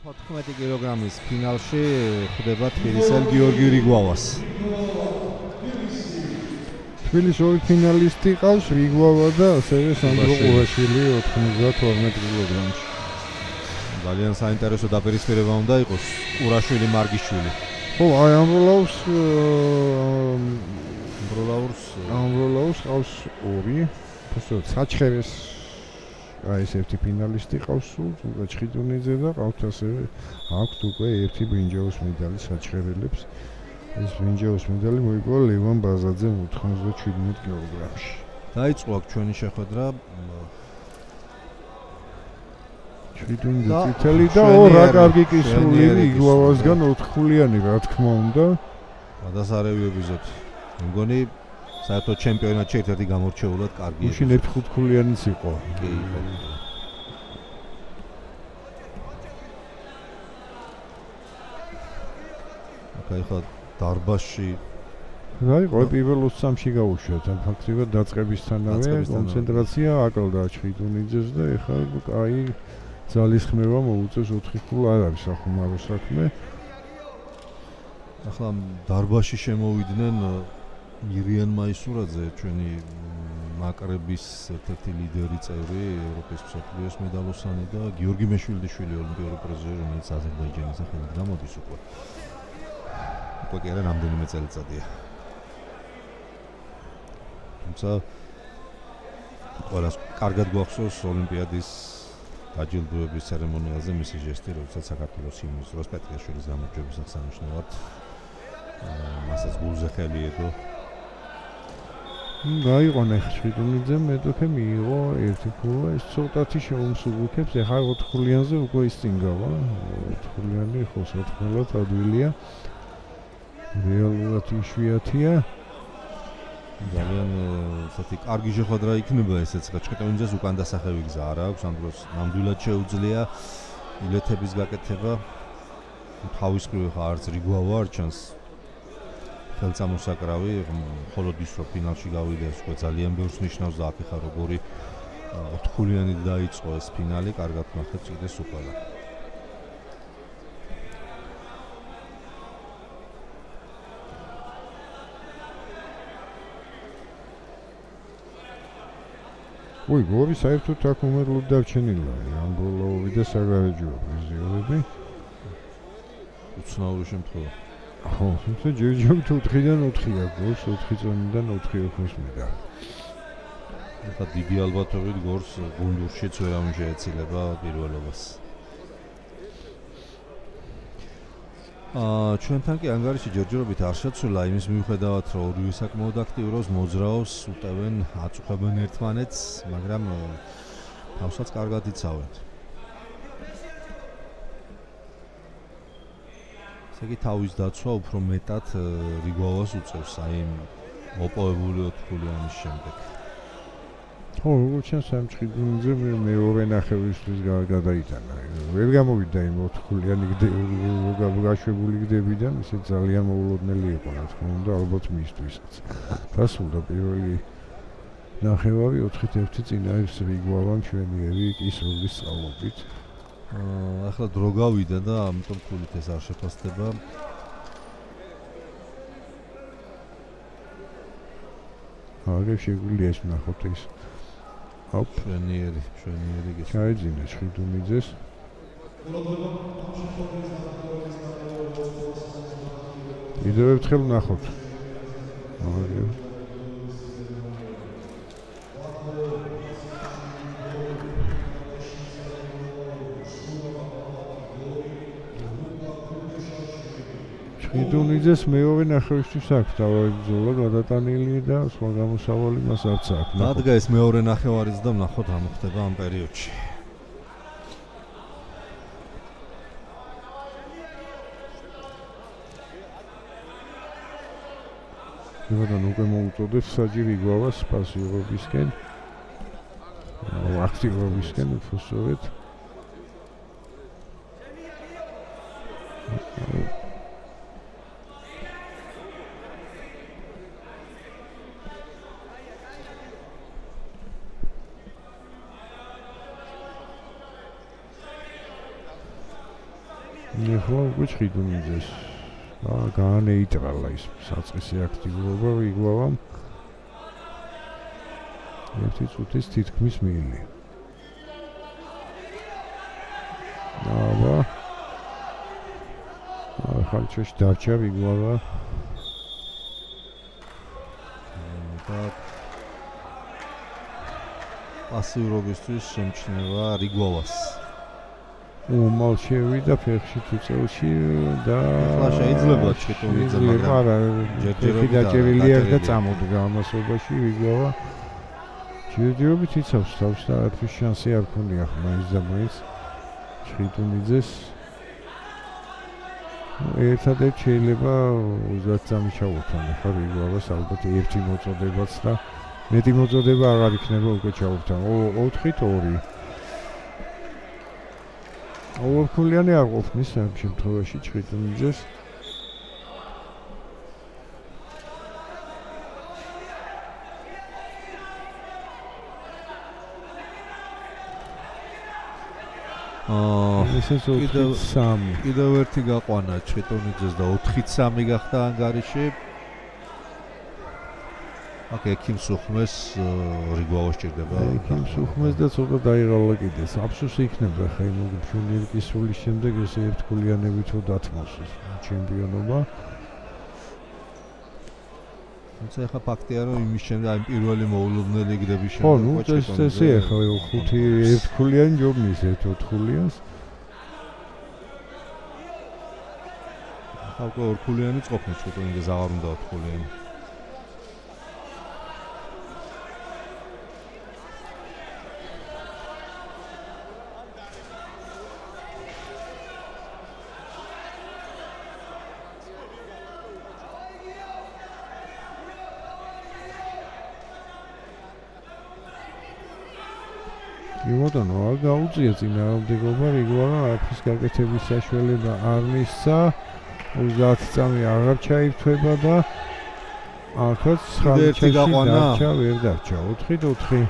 14 კილოგრამის ფინალში ხვდება თბილისელ გიორგი რიგვავას. თბილისის ორი ფინალისტი ყავს, რიგვავა და ასევე სანდრო ყურაშვილი 92 კილოგრამში. ძალიან საინტერესო დაპირისპირება უნდა იყოს ყურაშვილი მარგიშვილი. ხო, აი ამბროლაურს ყავს ორი, ფოსო საჩხერეს აი ეს ერთი ფინალისტი ყავს სულ, ჩხიდუნიძე და ყავს ასევე აქვთ უკვე ერთი ბრინჯაოს მედალი საჩხერელებს. ეს ბრინჯაოს მედალი მოიგო ლევან ბაზაძემ 97 კილოგრამში. დაიწყო აქ ჩვენი შეხვედრა. ჩხიდუნიძე წითელი და რა კარგი კისრული იგლავასგან 4 ხულიანი რა თქმა უნდა. გადასარევებიზეთ. მგონი საერთოდ ჩემპიონატში ერთ-ერთი გამორჩეულად კარგი. მაშინ 5 ხულიანიც იყო. კი, იყო. აკაი ხო დარბაზში რაიყო პირველ 23-ში გაუშვათ, ან ფაქტობრივად დაწყებისთანავე კონცენტრაცია აკლდა ჩხიდუნიძეს და ეხლა აი ძალისხმევა მოუწევს 4 ხულა არ არის სახუმარო საქმე. ახლა დარბაზში შემოვიდნენ მირიან მაისურაძე, ჩვენი მაკრების ერთ-ერთი ლიდერი წევრი, ევროპის მსოფლიოს მედალოსანი და გიორგი მეშვილდიშვილი ოლიმპიური პრიზიორი, რომელიც აზერბაიჯანის სახელით გამოდის უკვე. უკვე კი არა რამდენიმე წელიწადია. თუმცა ყველას კარგად გვახსოვს ოლიმპიადის დაჯილდოების ცერემონიალზე მისი ჟესტი, როდესაც საქართველოს ჰიმნის დროს პეტრიაშვილის გამარჯვების აღსანიშნავად მასაც გულზე ხელი ედო. გაიყონა ხშიდუნიძე მეტოქე მიიღო ერთი ქულა, ეს ცოტათი შეუმსუბუქებს, ეხლა 4 ხულიანზე უკვე ის წინ გავა. 4 ხულიანი ხო სათხმელად ადვილია. რეალურად იშვიათია. ძალიან ესეთი კარგი შეხვედრა იქნება ესეც, ჩხეტონიძეს უკან დასახევი გზა არ აქვს, ამ დროს ნამდვილად შეუძლია ბილეთების გაკეთება. თავის მხრივ ხა არც რიგვავა არ ჩანს ხელწამოსაკრავი, მხოლოდ ის რომ ფინალში გავიდეს, უკვე ძალიან ბევრს ნიშნავს და აქ ხა როგორი 4 ხულიანი დაიწყო ეს ფინალი, კარგად ნახეთ წიდეს უყალა. ой, გორი საერთოდ აქ უმერლოდ დარჩენილა, ამბროლაოვი და საგარეჯო პრიზიორები. უცნაური შემთხვევა. ხო, თუმცა ჯერჯერობით 4-დან 4-ია გორს, 4 წონიდან 4 ოქროს მედალი. ეხლა დიდი ალბათობით გორს გუნდურშიც ვერავინ შეეცილება პირველობას. ჩვენთან კი ანგარიში ჯერჯერობით არ შეცვლა იმის მიუხედავად, რომ ორივე საკმაოდ აქტიურობს, მოძრაობს, უტევენ, აწუხებენ ერთმანეთს, მაგრამ თავსაც კარგად იცავენ. ესე იგი თავის დაცვა უფრო მეტად რიგვავას უწევს აი მოპოვებული 4 ხულიანის შემდეგ. ხო, როგორც ჩანს ამ ჩხიდუნიძე მეორე ნახევრისთვის გადაიტანა. ვერ გამოვიდა იმ 4 ხულიანი გაშვებული გდებიდან, ისე ძალიან მოულოდნელი იყო, რა თქმა უნდა, ალბათ მისთვისაც. დასრულდა პირველი ნახევარი 4-1 წინააღმდეგ რიგვავამ ჩვენიერი კისროვის სწავლობით. ახლა დრო გავიდა და ამიტომ ფულით ეს არ შეფასდება. აგერ შეგვიძლია ეს ნახოთ ის. ოპ, ჩვენიერი გეშ. ჩაეძინა ჩხიდუნიძეს. კიდევ ერთხელ ნახოთ. აგერ ჩხიდუნიძეს მეორე ნახევრისთვის აქვს თავი ბრძოლა გადატანილი და სხვა გამოსავალი მას არც აქვს. დადგა ეს მეორე ნახევარიც და ნახოთ რა მოხდება ამ პერიოდში. იგივე უკვე მოუწოდებს საჯი რიგვავას პასიურობისკენ. აქტიურობისკენ უბრალოდ. ეხლა უკვე ჩხიდუნიძეს გაანეიტრალა ის საწყისი აქტივობა იგავამ ერთი წუთის თითქმის მილი ხალჩოში დარჩა იგავა და პასიურობისთვის შემჩნევა რიგოვას უმალ შევიდა ფეხში თუ წელში და ახლა შეიძლება ჩიტუნიძე მაგრამ ჯერჯერობით დაჭერილი არ და წამოდგა ამასობაში იგავა ჯერჯერობით იცავს თავს და არაფრის შანსი არ ქონია მაინც და მაინც ჩიტუნიძეს ერთადერთ შეიძლება 30 წამი ჩაუთან ახლა იგავას ალბათ ერთი მოწოდებაც და მეტი მოწოდება აღარ იქნება უკვე ჩაუთან 4-2 ორქულიანი არ ყოფნის ამ შემთხვევაში ჩხიდუნიძეს კიდევ ერთი გაყვანა ჩხიდუნიძეს და 4-3 გახდა ანგარიში აქ ექიმს უხმეს რიგოვას ჭირდება ექიმს უხმეს და ცოტა დაიღალა კიდეს აფსუსი იქნება ხა იმ მშვენიერი კისრულის შემდეგ ესე ერთგულიანები თუ დათმოს ჩემპიონობა თუმცა ხა ფაქტია რომ იმის შემდეგ აი პირველი მოულოდნელი გდების შემდეგ ხო ნუ ესე ხა 5 ერთგულიანი ჯობნის ერთ 4-გულიანს ხა უკვე ორგულიანი წყობნის ჩიტუნიძეს აღარ უნდა 4-გულიანი იმოდანო არ გაუწია წინააღმდეგობა რიგოვამ არაფრის გაკეთების საშუალება არ მისცა 30 წამი აღარ ჩაირთვება და ახაც 9 დარჩა ვერ დარჩა 4-4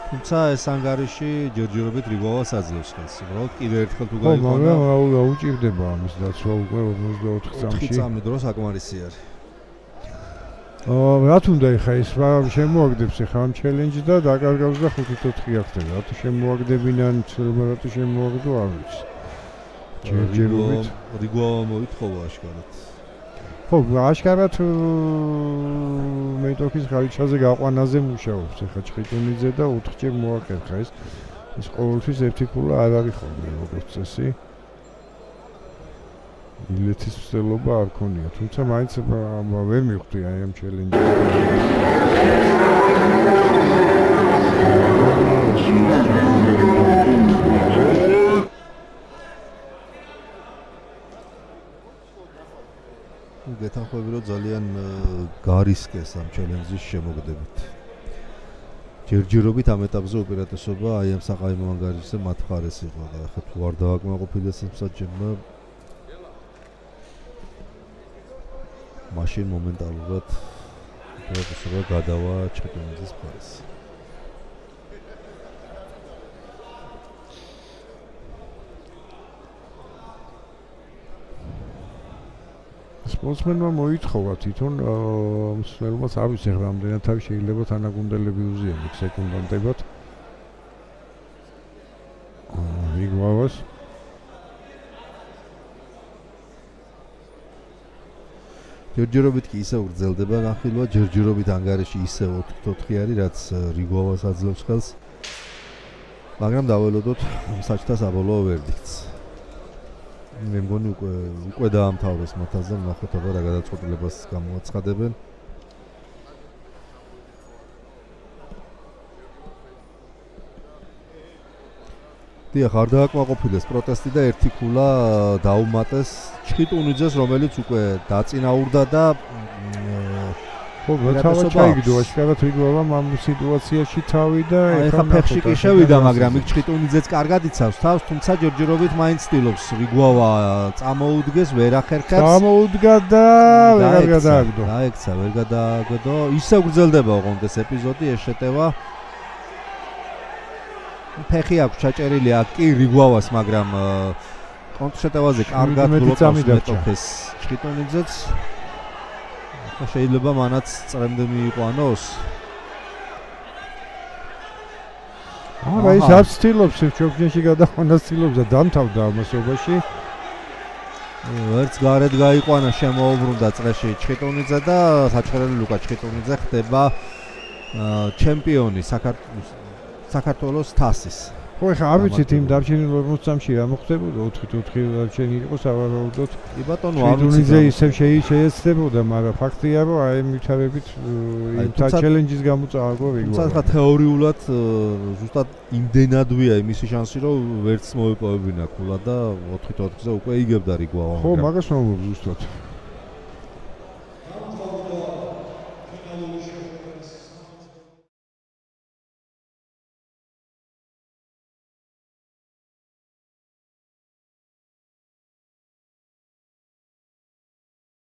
თუმცა ეს ანგარიში ჯერჯერობით რიგოვას აძლევს ხელს უბრალოდ კიდევ ერთხელ თუ გაიყვანა მაგრამ აუჭირდება ამის დაცვა უკვე 54 წამში 4 წამი დრო საკმარისი არის რათ უნდა ეხა ის შემოაგდებს ეხა ამ ჩელენჯს და დაკარგავს და 5-4 ახდება. რატო შემოაგდებინან, რატო შემოაგდო არ ვიცი. ჯერჯერობით რიგოვა მოითხოვა აშკარად. ხო, აშკარად მეტოქის ხალიჩაზე გაყვანაზე მუშაობს ეხა ჩხიტუნიძე და 4-ჯერ მოაკერხა ეს. ის ყოველთვის ერთი ფულა არ არის ხოლმე როგორც წესი. ილეთის ვსწელობა არ ქონია, თუმცა მაინც ვერ მივხვდი აი ამ ჩელენჯს. გეთანხმები რომ ძალიან გარისკეს ამ ჩელენჯის შემოგდებით. ჯერჯერობით ამ ეტაპზე უპირატესობა აი ამ საყაიმო ანგარიშზე მათ მხარეს იყო და ახლა თუ არ დააკმაყოფილდეს მსაჯებმა მაშინ მომენტალურად უპირატესობა გადავა ჩხიტუნიძის მხარეს. სპორტსმენმა მოითხოვა თვითონ მსვლელობას არ ვიცი რამდენად თავი შეიძლება თანაგუნდელები უზიაროთ სეკუნდანტებად. იგავას ჯერჯერობით კი ისე ურძელდება განხილვა, ჯერჯერობით ანგარიში ისე 4-4 არის, რაც რიგოვას აძლევს ხელს. მაგრამ დაველოდოთ საჭთა საბოლოო ვერდიქტს. მე მგონი უკვე დაამთავრეს მათაზე, ნახოთ აბა რა გადაწყვეტილებას გამოაცხადებენ. დიახ, არ დააკმაყოფილეს პროტესტი და ერთი ქულა დაუმატეს ჩხიტუნიძეს, რომელიც უკვე დაწინაურდა და ხო, თავად ჩაიგდო აშკარად რიგოვამ ამ სიტუაციაში თავი და ეხა ფეხში კი შევიდა, მაგრამ იქ ჩხიტუნიძეც კარგად იცავს თავს, თუმცა ჯერჯერობით მაინც ცდილობს რიგოვა წამოუდგეს, ვერ ახერხებს. წამოუდგა და ვერ გადააგდო. დაექცა, ვერ გადააგდო. ისე გრძელდება ოღონდ ეს ეპიზოდი, ეს შეტევა. ფეხი აქვს ჩაჭერილი აქ კი რიგოვას, მაგრამ კონტრშეტევაზე კარგად 17 გლოკავს წამი დარჩა. მეტოქეს ჩხიტონიძეც. ახლა შეიძლება მანაც წრემდე მიიყვანოს. არა, ის არ ცდილობს ჩოქჯენში გადაყვანას ცდილობს და დამთავრდა ამასობაში. ვერც გარეთ გაიყვანა შემოუბრუნდა წრეში ჩხიტონიძე და საჩხერელი ლუკა ჩხიტონიძე ხდება ჩემპიონი საქართველოს თასის. ხო, ეხლა არ ვიცით იმ დარჩენილ 40 წამში რა მოხდებოდა, 4-4 დარჩენილი იყო სავარაუდოდ. კი ბატონო, არ ვიცი. ჩხიტონიძე ისევ შეეცდებოდა, მაგრამ ფაქტია, რომ აი ვითარებით იმ ჩელენჯის გამო წააგო ვიგო. თუმცა ხა თეორიულად ზუსტად იმდენადვია იმისი შანსი, რომ ვერც მოეპოვებინა ქულა და 4-4-ზე უკვე იგებდა რიგვა. ხო, მაგას მომობ ზუსტად.